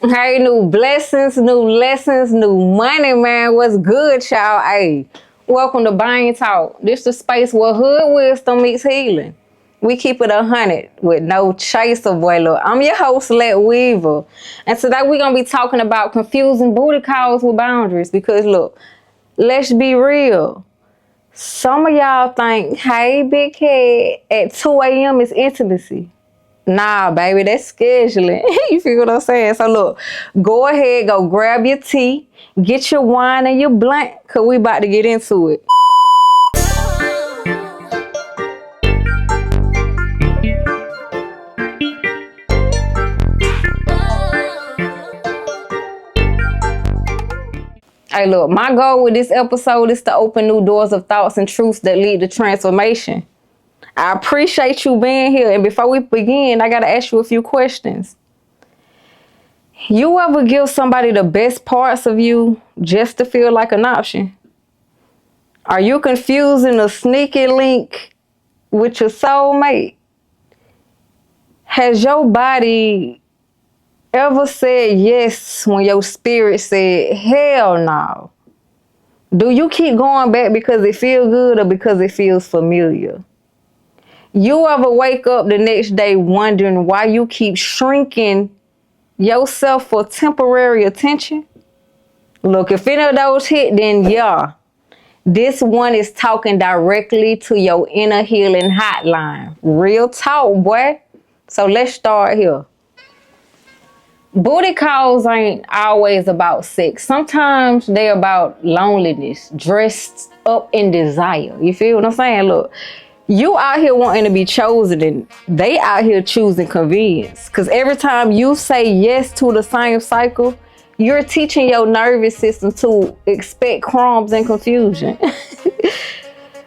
Hey, new blessings, new lessons, new money, man. What's good, y'all? Hey, welcome to Buying Talk. This the space where hood wisdom meets healing. We keep it 100 with no chaser, boy. Look, I'm your host, Let Weaver. And today we're going to be talking about confusing booty calls with boundaries. Because, look, let's be real. Some of y'all think, hey, big head, at 2 a.m. is intimacy. Nah, baby, that's scheduling. You feel what I'm saying? So look, go ahead, go grab your tea, get your wine and your blunt, cause we about to get into it. Hey, look, my goal with this episode is to open new doors of thoughts and truths that lead to transformation. I appreciate you being here, and before we begin, I gotta ask you a few questions. You ever give somebody the best parts of you just to feel like an option? Are you confusing a sneaky link with your soulmate? Has your body ever said yes when your spirit said hell no? Do you keep going back because it feels good or because it feels familiar? You ever wake up the next day wondering why you keep shrinking yourself for temporary attention? Look, if any of those hit, then yeah. This one is talking directly to your inner healing hotline. Real talk, boy. So let's start here. Booty calls ain't always about sex. Sometimes they're about loneliness, dressed up in desire. You feel what I'm saying? Look, you out here wanting to be chosen and they out here choosing convenience. Because every time you say yes to the same cycle, you're teaching your nervous system to expect crumbs and confusion.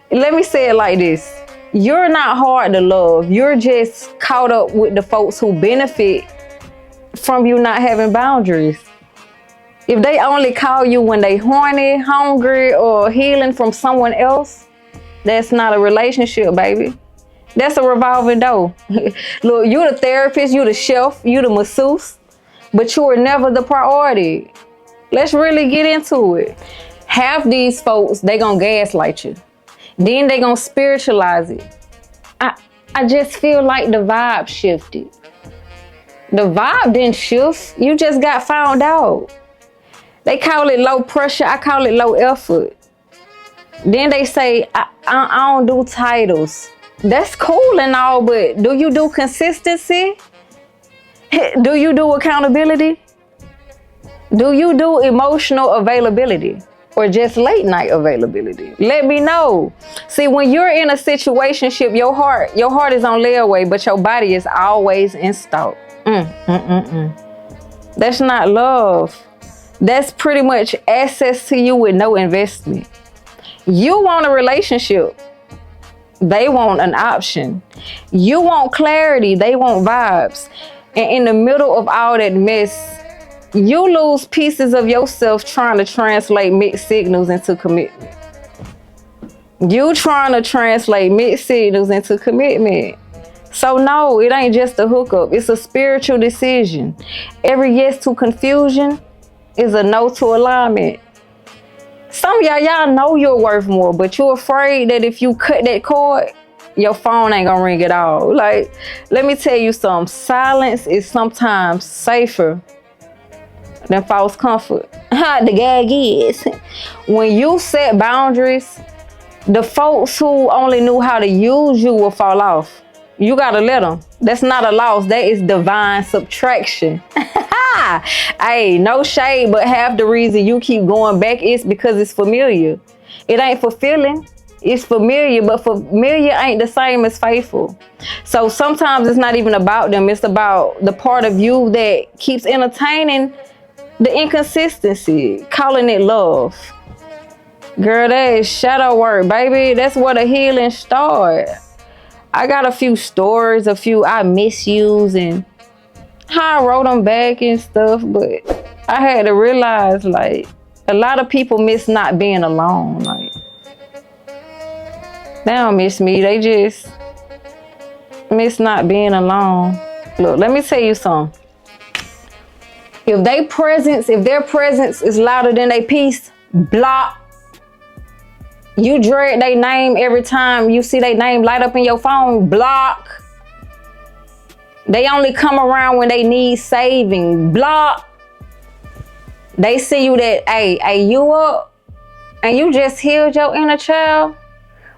Let me say it like this. You're not hard to love. You're just caught up with the folks who benefit from you not having boundaries. If they only call you when they horny, hungry, or healing from someone else, that's not a relationship, baby. That's a revolving door. Look, you the therapist, you the chef, you the masseuse, but you were never the priority. Let's really get into it. Half these folks, they gonna gaslight you. Then they gonna spiritualize it. I just feel like the vibe shifted. The vibe didn't shift. You just got found out. They call it low pressure. I call it low effort. Then they say, I don't do titles. That's cool and all, but do you do consistency? Do you do accountability? Do you do emotional availability? Or just late night availability? Let me know. See, when you're in a situationship, your heart is on layaway, but your body is always in stock. That's not love. That's pretty much access to you with no investment. You want a relationship. They want an option. You want clarity. They want vibes. And in the middle of all that mess, you lose pieces of yourself trying to translate mixed signals into commitment. You trying to translate mixed signals into commitment. So no, it ain't just a hookup. It's a spiritual decision. Every yes to confusion is a no to alignment. Some of y'all know you're worth more, but you're afraid that if you cut that cord, your phone ain't gonna ring at all. Like, let me tell you something. Silence is sometimes safer than false comfort. The gag is, when you set boundaries, the folks who only knew how to use you will fall off. You gotta let them. That's not a loss. That is divine subtraction. Hey, no shade, but half the reason you keep going back is because it's familiar. It ain't fulfilling. It's familiar, but familiar ain't the same as faithful. So sometimes it's not even about them. It's about the part of you that keeps entertaining the inconsistency, calling it love. Girl, that is shadow work, baby. That's where the healing starts. I got a few stories, a few I misuse and how I wrote them back and stuff, but I had to realize, like, a lot of people miss not being alone. Like, they don't miss me. They just miss not being alone. Look, let me tell you something. If their presence is louder than their peace, block. You dread their name every time you see their name light up in your phone, block. They only come around when they need saving, block. They see you that, hey, you up and you just healed your inner child.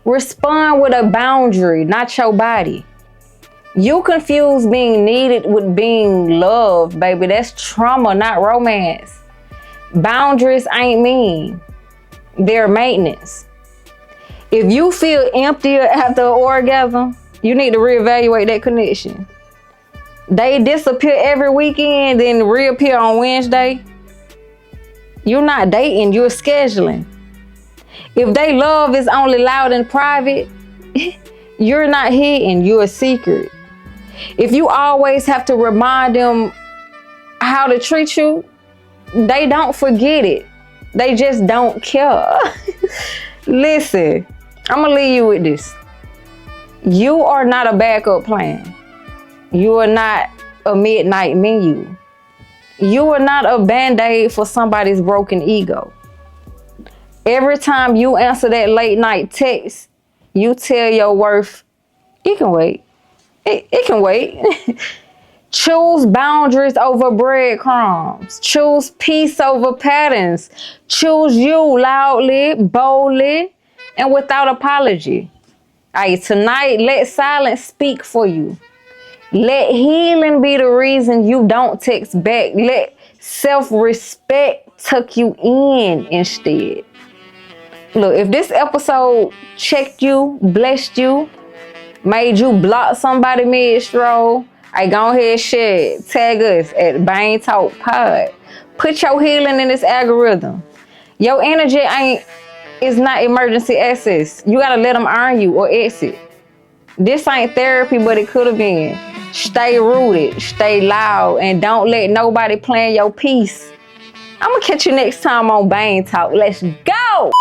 Respond with a boundary, not your body. You confuse being needed with being loved, baby. That's trauma, not romance. Boundaries ain't mean. They're maintenance. If you feel emptier after an orgasm, you need to reevaluate that connection. They disappear every weekend, then reappear on Wednesday. You're not dating, you're scheduling. If they love is only loud and private, you're not hidden, you're a secret. If you always have to remind them how to treat you, they don't forget it. They just don't care. Listen, I'm gonna leave you with this. You are not a backup plan. You are not a midnight menu. You are not a band-aid for somebody's broken ego. Every time you answer that late night text, you tell your worth, it can wait. It can wait. Choose boundaries over breadcrumbs. Choose peace over patterns. Choose you loudly, boldly, and without apology. Hey, tonight, let silence speak for you. Let healing be the reason you don't text back. Let self-respect tuck you in instead. Look, if this episode checked you, blessed you, made you block somebody mid-stroll, I go ahead, share it. Tag us at Bang Talk Pod. Put your healing in this algorithm. Your energy is not emergency access. You gotta let them earn you or exit. This ain't therapy, but it could have been. Stay rooted, stay loud, and don't let nobody plan your peace. I'm gonna catch you next time on Bang Talk. Let's go!